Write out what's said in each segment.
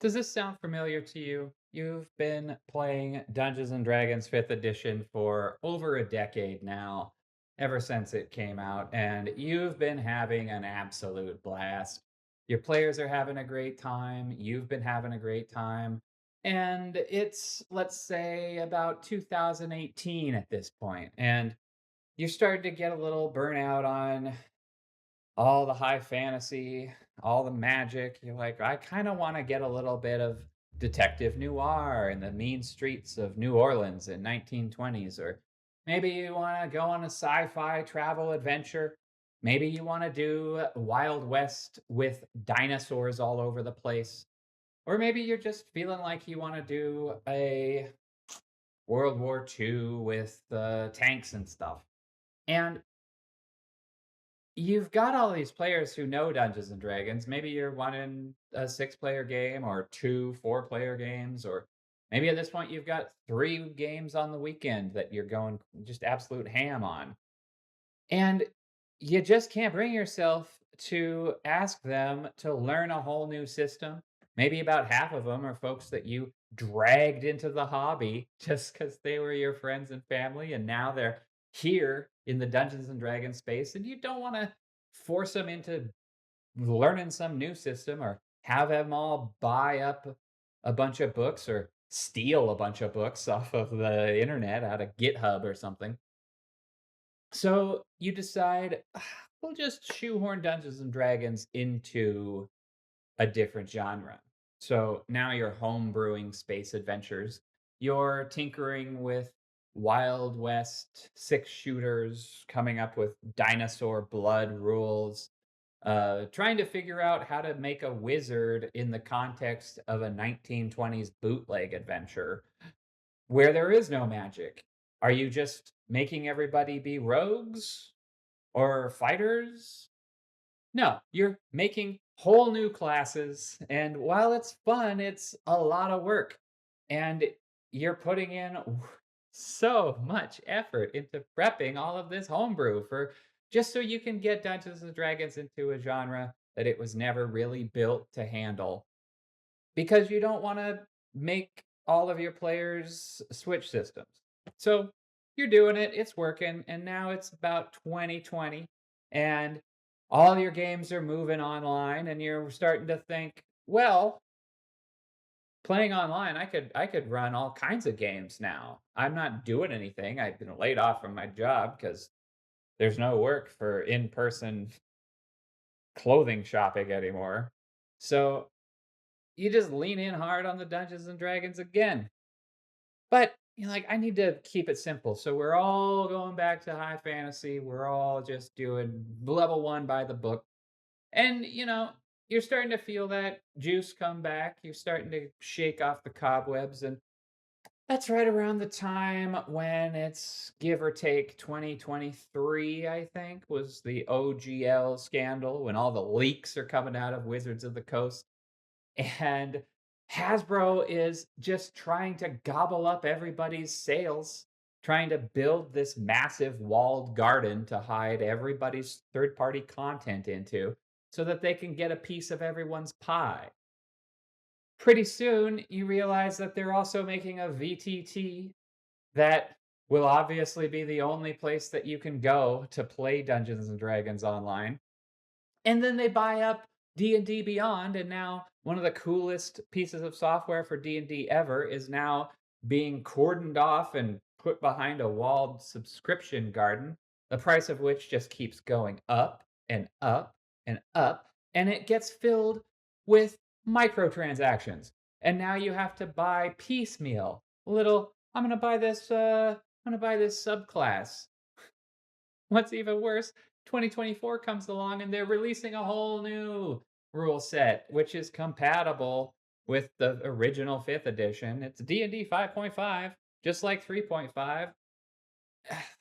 Does this sound familiar to you? You've been playing Dungeons and Dragons 5th edition for over a decade now, ever since it came out, and you've been having an absolute blast. Your players are having a great time, you've been having a great time, and it's, let's say, about 2018 at this point, and you're starting to get a little burnout on all the high fantasy, all the magic. You're like, I kind of want to get a little bit of detective noir in the mean streets of New Orleans in 1920s, or maybe you want to go on a sci-fi travel adventure. Maybe you want to do Wild West with dinosaurs all over the place. Or maybe you're just feeling like you want to do a World War II with tanks and stuff. And you've got all these players who know Dungeons and Dragons. Maybe you're wanting a six-player game or two four-player games, or maybe at this point you've got three games on the weekend that you're going just absolute ham on. And you just can't bring yourself to ask them to learn a whole new system. Maybe about half of them are folks that you dragged into the hobby just because they were your friends and family, and now they're here in the Dungeons and Dragons space, and you don't want to force them into learning some new system or have them all buy up a bunch of books or steal a bunch of books off of the internet out of GitHub or something. So you decide, we'll just shoehorn Dungeons and Dragons into a different genre. So now you're homebrewing space adventures. You're tinkering with Wild West six shooters, coming up with dinosaur blood rules, trying to figure out how to make a wizard in the context of a 1920s bootleg adventure where there is no magic. Are you just making everybody be rogues or fighters? No, you're making whole new classes, and while it's fun, it's a lot of work. And you're putting in so much effort into prepping all of this homebrew for just so you can get Dungeons and Dragons into a genre that it was never really built to handle because you don't want to make all of your players switch systems. So you're doing it, it's working, and now it's about 2020, and all your games are moving online, and you're starting to think, well, playing online, I could run all kinds of games now. I'm not doing anything. I've been laid off from my job because there's no work for in-person clothing shopping anymore. So you just lean in hard on the Dungeons and Dragons again. But you're like, I need to keep it simple. So we're all going back to high fantasy. We're all just doing level one by the book. And, you're starting to feel that juice come back. You're starting to shake off the cobwebs. And that's right around the time when it's give or take 2023, I think, was the OGL scandal when all the leaks are coming out of Wizards of the Coast. And Hasbro is just trying to gobble up everybody's sales, trying to build this massive walled garden to hide everybody's third party content into so that they can get a piece of everyone's pie. Pretty soon, you realize that they're also making a VTT that will obviously be the only place that you can go to play Dungeons and Dragons online. And then they buy up D&D Beyond, and now one of the coolest pieces of software for D&D ever is now being cordoned off and put behind a walled subscription garden, the price of which just keeps going up and up and up, and it gets filled with microtransactions. And now you have to buy piecemeal. Little, I'm gonna buy this subclass. What's even worse, 2024 comes along and they're releasing a whole new rule set, which is compatible with the original 5th edition. It's D&D 5.5, just like 3.5.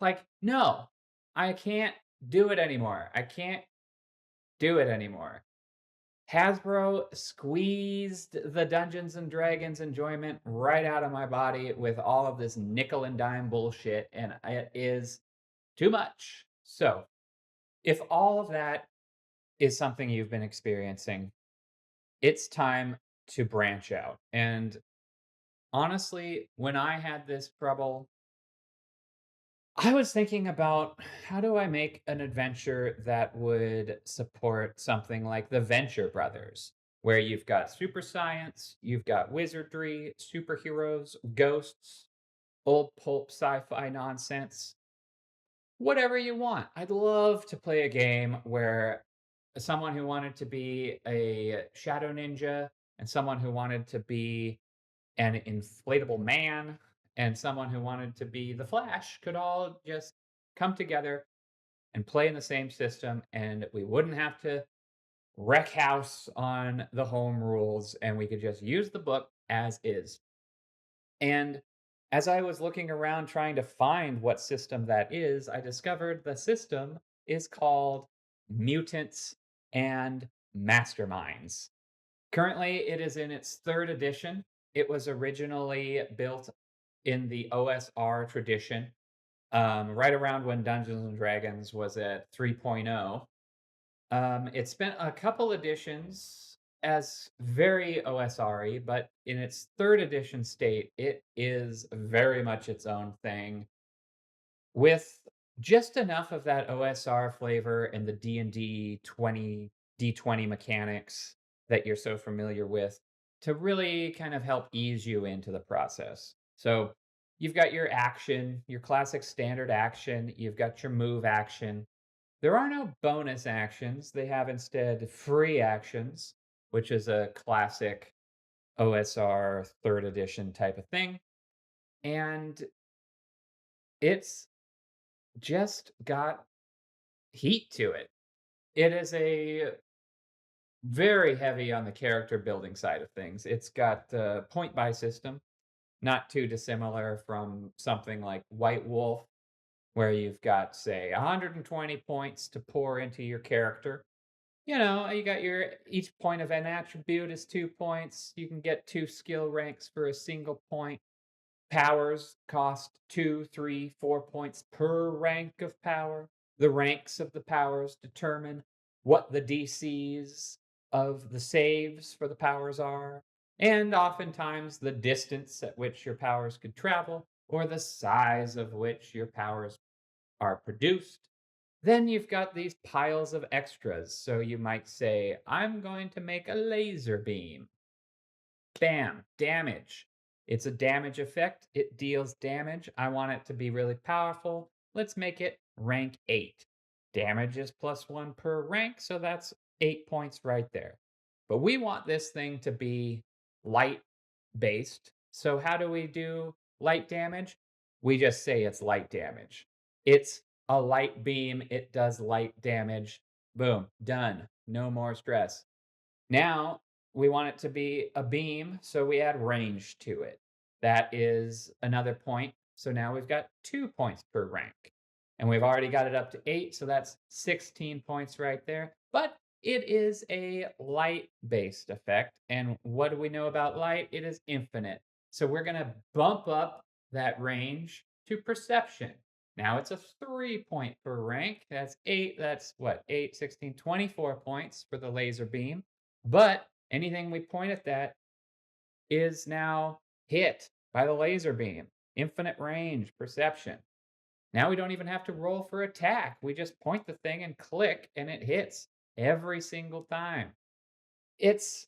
Like, no, I can't do it anymore. I can't do it anymore. Hasbro squeezed the Dungeons and Dragons enjoyment right out of my body with all of this nickel and dime bullshit, and it is too much. So, if all of that is something you've been experiencing, it's time to branch out. And honestly, when I had this trouble, I was thinking about how do I make an adventure that would support something like the Venture Brothers, where you've got super science, you've got wizardry, superheroes, ghosts, old pulp sci-fi nonsense, whatever you want. I'd love to play a game where someone who wanted to be a shadow ninja and someone who wanted to be an inflatable man and someone who wanted to be the Flash could all just come together and play in the same system, and we wouldn't have to wreck house on the home rules, and we could just use the book as is. And as I was looking around trying to find what system that is, I discovered the system is called Mutants and Masterminds. Currently, it is in its third edition. It was originally built in the OSR tradition, right around when Dungeons and Dragons was at 3.0. It spent a couple editions as very OSR-y, but in its third edition state, it is very much its own thing with just enough of that OSR flavor and the D&D 20 D20 mechanics that you're so familiar with to really kind of help ease you into the process. So, you've got your action, your classic standard action, you've got your move action. There are no bonus actions. They have instead free actions, which is a classic OSR third edition type of thing. And it's just got heat to it. It is a very heavy on the character building side of things. It's got a point buy system, not too dissimilar from something like White Wolf, where you've got, say, 120 points to pour into your character. You know, you got your each point of an attribute is 2 points. You can get 2 skill ranks for a single point. Powers cost 2, 3, 4 points per rank of power. The ranks of the powers determine what the DCs of the saves for the powers are, and oftentimes the distance at which your powers could travel, or the size of which your powers are produced. Then you've got these piles of extras. So you might say, I'm going to make a laser beam. Bam, damage. It's a damage effect. It deals damage. I want it to be really powerful. Let's make it rank 8. Damage is +1 per rank, so that's 8 points right there. But we want this thing to be light based. So how do we do light damage? We just say it's light damage. It's a light beam, it does light damage. Boom, done. No more stress. Now we want it to be a beam, so we add range to it. That is another point. So now we've got 2 points per rank. And we've already got it up to 8, so that's 16 points right there. But it is a light-based effect. And what do we know about light? It is infinite. So we're going to bump up that range to perception. Now it's a 3 point per rank. That's 8. That's what? 8, 16, 24 points for the laser beam. But anything we point at that is now hit by the laser beam. Infinite range, perception. Now we don't even have to roll for attack. We just point the thing and click, and it hits every single time. It's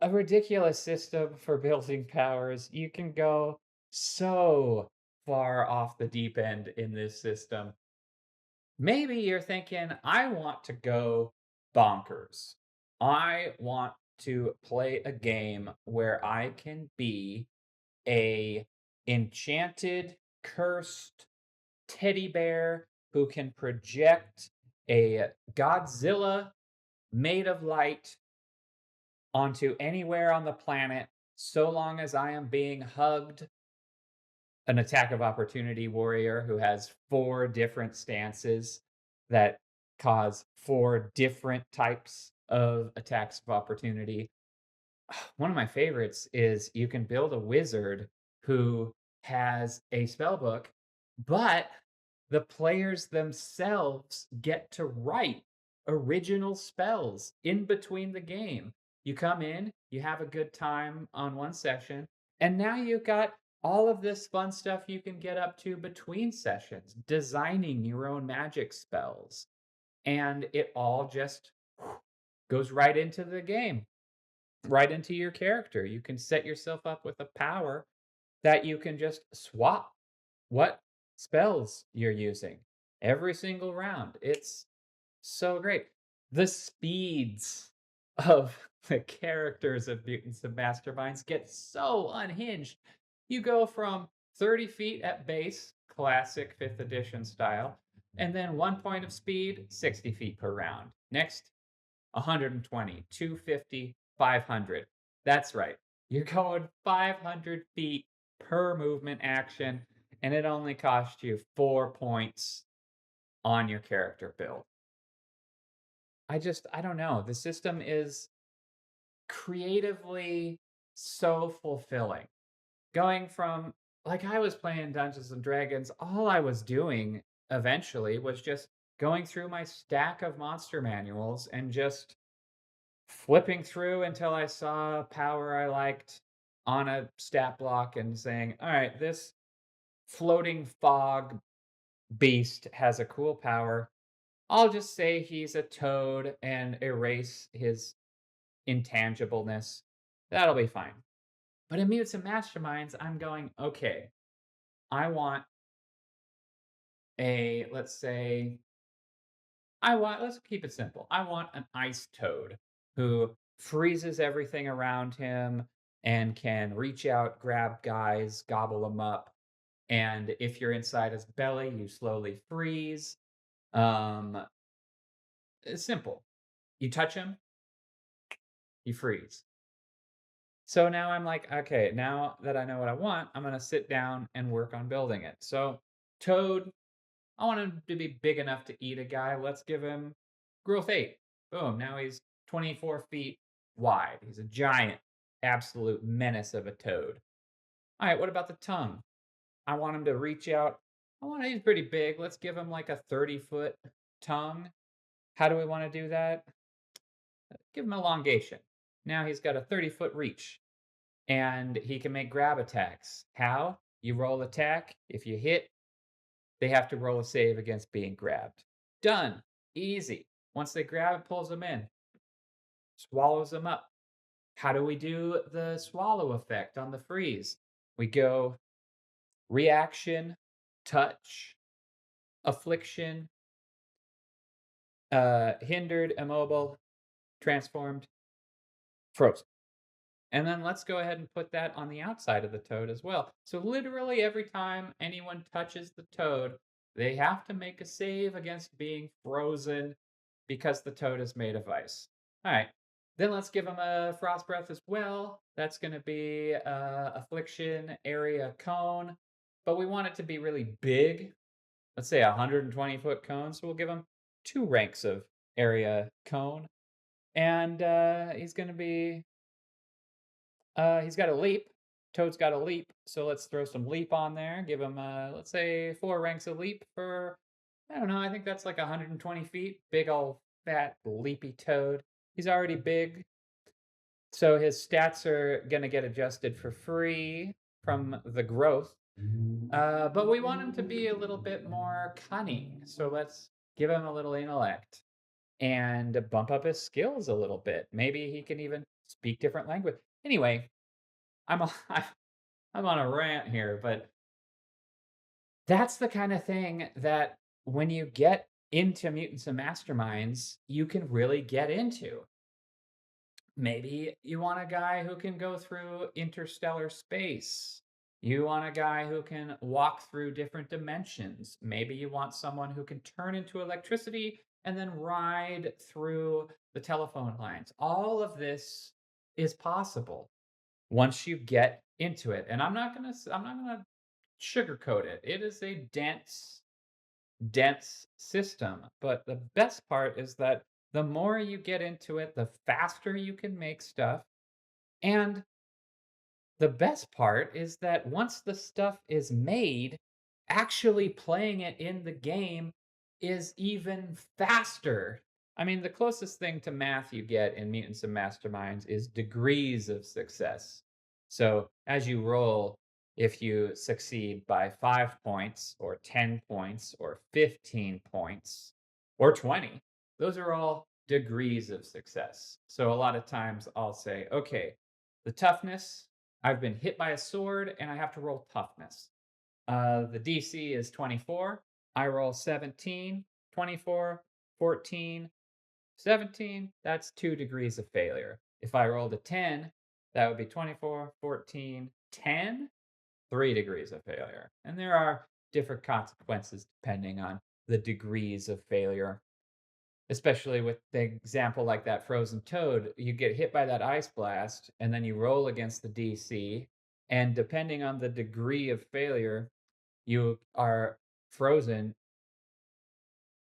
a ridiculous system for building powers. You can go so far off the deep end in this system. Maybe you're thinking, I want to go bonkers. I want to play a game where I can be a enchanted, cursed teddy bear who can project a Godzilla made of light onto anywhere on the planet so long as I am being hugged. An attack of opportunity warrior who has 4 different stances that cause 4 different types of attacks of opportunity. One of my favorites is you can build a wizard who has a spell book, but the players themselves get to write original spells in between the game. You come in, you have a good time on one session, and now you've got all of this fun stuff you can get up to between sessions, designing your own magic spells. And it all just goes right into the game, right into your character. You can set yourself up with a power that you can just swap what spells you're using every single round. It's so great. The speeds of the characters of Mutants and Masterminds get so unhinged. You go from 30 feet at base, classic 5th edition style, and then 1 point of speed, 60 feet per round. Next, 120, 250, 500. That's right. You're going 500 feet per movement action, and it only costs you 4 points on your character build. I don't know. The system is creatively so fulfilling. Going from, like, I was playing Dungeons and Dragons, all I was doing eventually was just going through my stack of monster manuals and just flipping through until I saw a power I liked on a stat block and saying, all right, this floating fog beast has a cool power. I'll just say he's a toad and erase his intangibleness. That'll be fine. But in Mutants and Masterminds, I'm going, okay, I want let's say, let's keep it simple. I want an ice toad who freezes everything around him and can reach out, grab guys, gobble them up. And if you're inside his belly, you slowly freeze. It's simple. You touch him, you freeze. So now I'm like, okay, now that I know what I want, I'm going to sit down and work on building it. So, Toad, I want him to be big enough to eat a guy. Let's give him growth 8. Boom, now he's 24 feet wide. He's a giant, absolute menace of a toad. All right, what about the tongue? I want him to reach out. He's pretty big. Let's give him like a 30-foot tongue. How do we want to do that? Give him elongation. Now he's got a 30-foot reach, and he can make grab attacks. How? You roll attack. If you hit, they have to roll a save against being grabbed. Done. Easy. Once they grab, it pulls them in. Swallows them up. How do we do the swallow effect on the freeze? We go reaction, touch, affliction, hindered, immobile, transformed, frozen. And then let's go ahead and put that on the outside of the toad as well. So literally every time anyone touches the toad, they have to make a save against being frozen because the toad is made of ice. All right. Then let's give them a frost breath as well. That's going to be affliction, area, cone. But we want it to be really big. Let's say 120-foot cone. So we'll give them 2 ranks of area, cone. And he's going to be he's got a leap. Toad's got a leap, so let's throw some leap on there. Give him, let's say, 4 ranks of leap for, I don't know, I think that's like 120 feet. Big old fat leapy toad. He's already big, so his stats are going to get adjusted for free from the growth. But we want him to be a little bit more cunning, so let's give him a little intellect and bump up his skills a little bit. Maybe he can even speak different language. Anyway, I'm on a rant here, but that's the kind of thing that when you get into Mutants and Masterminds, you can really get into. Maybe you want a guy who can go through interstellar space. You want a guy who can walk through different dimensions. Maybe you want someone who can turn into electricity and then ride through the telephone lines. All of this is possible once you get into it. And I'm not gonna sugarcoat it. It is a dense system. But the best part is that the more you get into it, the faster you can make stuff. And the best part is that once the stuff is made, actually playing it in the game is even faster. I mean, the closest thing to math you get in Mutants and Masterminds is degrees of success. So as you roll, if you succeed by 5 points, or 10 points, or 15 points, or 20, those are all degrees of success. So a lot of times I'll say, okay, the toughness, I've been hit by a sword and I have to roll toughness. The DC is 24. I roll 17, 24, 14, 17, that's 2 degrees of failure. If I rolled a 10, that would be 24, 14, 10, 3 degrees of failure. And there are different consequences depending on the degrees of failure. Especially with the example like that frozen toad, you get hit by that ice blast and then you roll against the DC. And depending on the degree of failure, you are frozen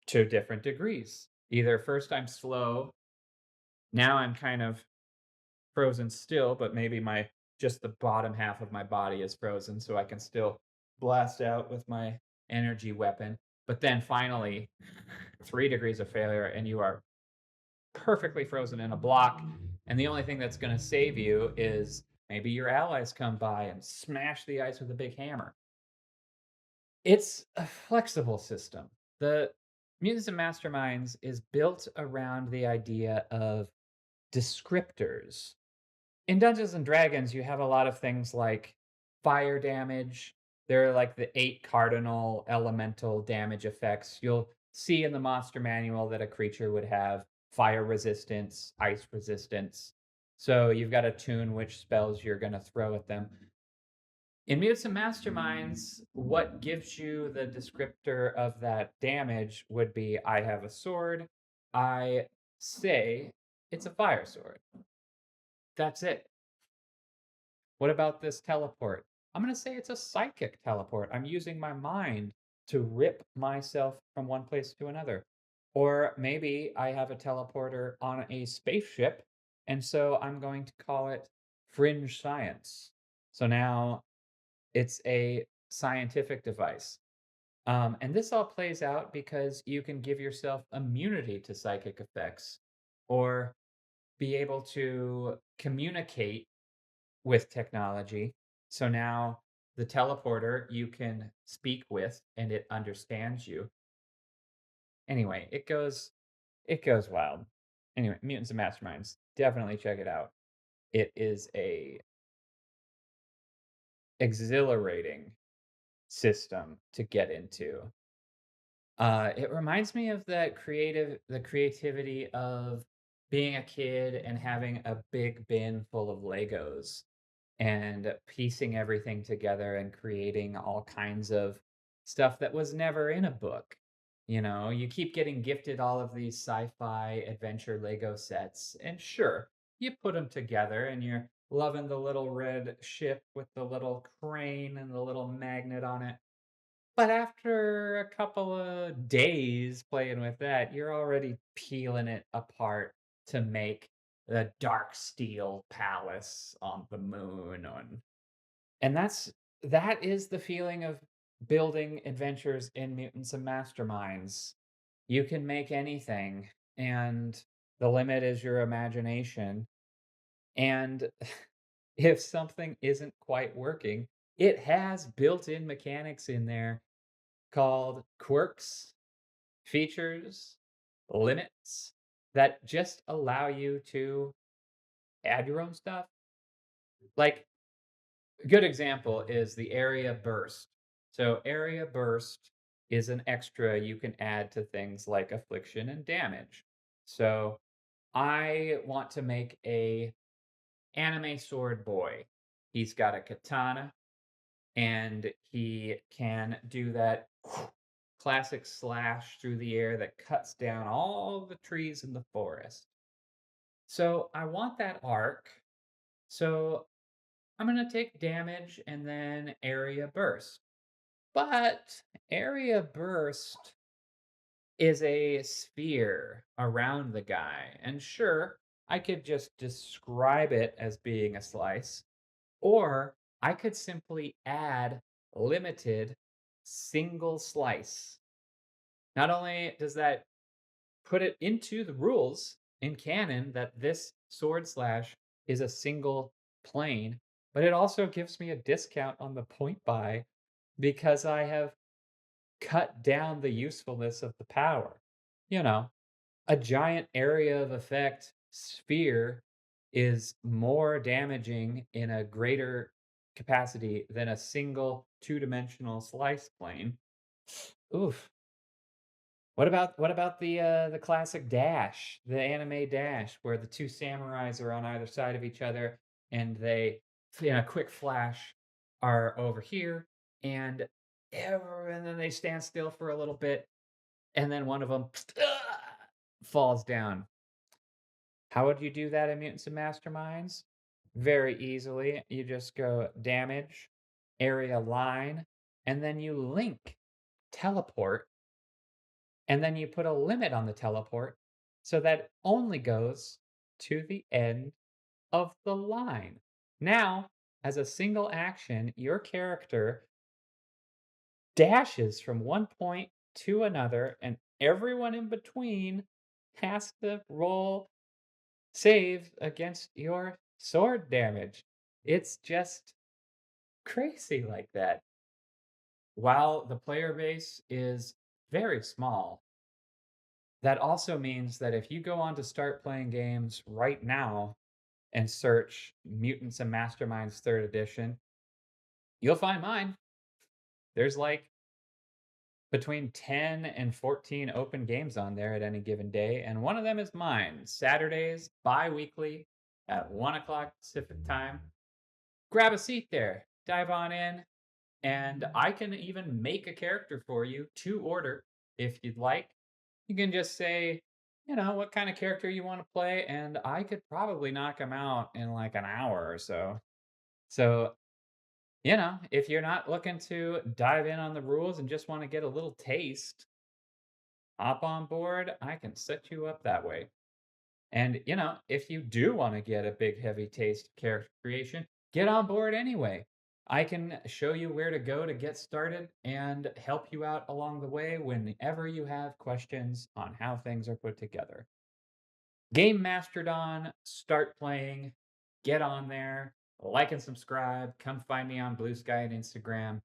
to different degrees. Either first I'm slow, now I'm kind of frozen still, but maybe my just the bottom half of my body is frozen, so I can still blast out with my energy weapon. But then finally, 3 degrees of failure, and you are perfectly frozen in a block. And the only thing that's going to save you is maybe your allies come by and smash the ice with a big hammer. It's a flexible system. The Mutants and Masterminds is built around the idea of descriptors. In Dungeons and Dragons, you have a lot of things like fire damage. There are like the 8 cardinal elemental damage effects. You'll see in the monster manual that a creature would have fire resistance, ice resistance. So you've got to tune which spells you're going to throw at them. In Mutants and Masterminds, what gives you the descriptor of that damage would be I have a sword. I say it's a fire sword. That's it. What about this teleport? I'm going to say it's a psychic teleport. I'm using my mind to rip myself from one place to another. Or maybe I have a teleporter on a spaceship, and so I'm going to call it fringe science. So now it's a scientific device. And this all plays out because you can give yourself immunity to psychic effects or be able to communicate with technology. So now the teleporter you can speak with and it understands you. Anyway, it goes wild. Anyway, Mutants and Masterminds, definitely check it out. It is a exhilarating system to get into. It reminds me of the creativity of being a kid and having a big bin full of Legos and piecing everything together and creating all kinds of stuff that was never in a book. You know, you keep getting gifted all of these sci-fi adventure Lego sets, and sure, you put them together and you're loving the little red ship with the little crane and the little magnet on it. But after a couple of days playing with that, you're already peeling it apart to make the dark steel palace on the moon and that is the feeling of building adventures in Mutants and Masterminds. You can make anything, and the limit is your imagination. And if something isn't quite working, it has built-in mechanics in there called quirks, features, limits that just allow you to add your own stuff. Like a good example is the area burst. So area burst is an extra you can add to things like affliction and damage. So I want to make a anime sword boy. He's got a katana and he can do that classic slash through the air that cuts down all the trees in the forest. So I want that arc. So I'm going to take damage and then area burst. But area burst is a sphere around the guy. And sure, I could just describe it as being a slice, or I could simply add limited single slice. Not only does that put it into the rules in canon that this sword slash is a single plane, but it also gives me a discount on the point buy because I have cut down the usefulness of the power. You know, a giant area of effect sphere is more damaging in a greater capacity than a single two-dimensional slice plane. Oof. What about the classic Dash, the anime Dash, where the two samurais are on either side of each other and they, in a quick flash, are over here, and and then they stand still for a little bit, and then one of them falls down. How would you do that in Mutants and Masterminds? Very easily. You just go damage, area line, and then you link teleport, and then you put a limit on the teleport so that it only goes to the end of the line. Now, as a single action, your character dashes from one point to another, and everyone in between has to roll save against your sword damage. It's just crazy like that. While the player base is very small, that also means that if you go on to start playing games right now and search Mutants and Masterminds 3rd edition, you'll find mine. There's like between 10 and 14 open games on there at any given day, and one of them is mine. Saturdays, bi-weekly, at 1 o'clock Pacific time. Grab a seat there, dive on in, and I can even make a character for you to order if you'd like. You can just say, what kind of character you want to play, and I could probably knock them out in like an hour or so. So, if you're not looking to dive in on the rules and just want to get a little taste, hop on board. I can set you up that way. And, if you do want to get a big, heavy taste of character creation, get on board anyway. I can show you where to go to get started and help you out along the way whenever you have questions on how things are put together. Game Mastodon, start playing, get on there, like and subscribe. Come find me on Bluesky and Instagram.